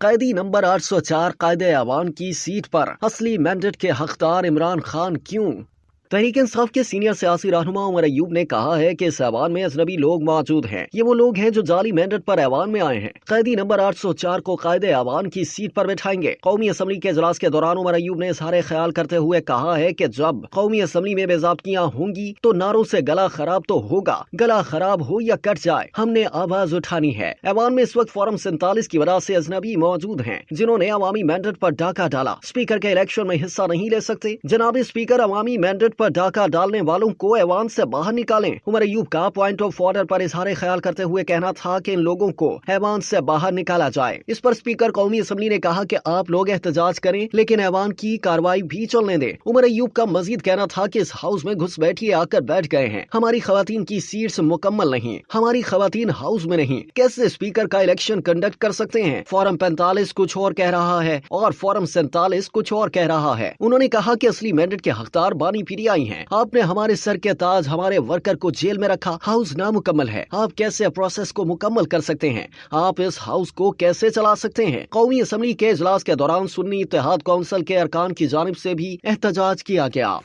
قیدی نمبر 804 قائد ایوان کی سیٹ پر اصلی مینڈیٹ کے حقدار عمران خان کیوں؟ تحریک انصاف کے سینئر سیاسی رہنما عمر ایوب نے کہا ہے کہ اس ایوان میں اجنبی لوگ موجود ہیں۔ یہ وہ لوگ ہیں جو جعلی مینڈیٹ پر ایوان میں آئے ہیں۔ قیدی نمبر 804 کو قائد ایوان کی سیٹ پر بٹھائیں گے۔ قومی اسمبلی کے اجلاس کے دوران عمر ایوب نے اظہار خیال کرتے ہوئے کہا ہے کہ جب قومی اسمبلی میں بے ضابطگیاں ہوں گی تو نعروں سے گلا خراب تو ہوگا، گلا خراب ہو یا کٹ جائے، ہم نے آواز اٹھانی ہے۔ ایوان میں اس وقت فارم 47 کی وجہ سے اجنبی موجود ہیں جنہوں نے عوامی مینڈیٹ پر ڈاکہ ڈالا، اسپیکر کے الیکشن میں حصہ نہیں لے سکتے۔ جناب اسپیکر، عوامی مینڈیٹ پر ڈاکہ ڈالنے والوں کو ایوان سے باہر نکالیں۔ عمر ایوب کا پوائنٹ آف آرڈر پر اظہار خیال کرتے ہوئے کہنا تھا کہ ان لوگوں کو ایوان سے باہر نکالا جائے۔ اس پر اسپیکر قومی اسمبلی نے کہا کہ آپ لوگ احتجاج کریں لیکن ایوان کی کارروائی بھی چلنے دیں۔ عمر ایوب کا مزید کہنا تھا کہ اس ہاؤس میں گھس بیٹھیے آ کر بیٹھ گئے ہیں، ہماری خواتین کی سیٹس مکمل نہیں، ہماری خواتین ہاؤس میں نہیں، کیسے اسپیکر کا الیکشن کنڈکٹ کر سکتے ہیں؟ فارم 45 کچھ اور کہہ رہا ہے اور فارم 47 کچھ اور کہہ رہا ہے۔ انہوں نے کہا کہ اصلی مینڈیٹ کے حقدار بانی پی آئی ہیں۔ آپ نے ہمارے سر کے تاج ہمارے ورکر کو جیل میں رکھا، ہاؤس نامکمل ہے، آپ کیسے پروسیس کو مکمل کر سکتے ہیں؟ آپ اس ہاؤس کو کیسے چلا سکتے ہیں؟ قومی اسمبلی کے اجلاس کے دوران سنی اتحاد کونسل کے ارکان کی جانب سے بھی احتجاج کیا گیا۔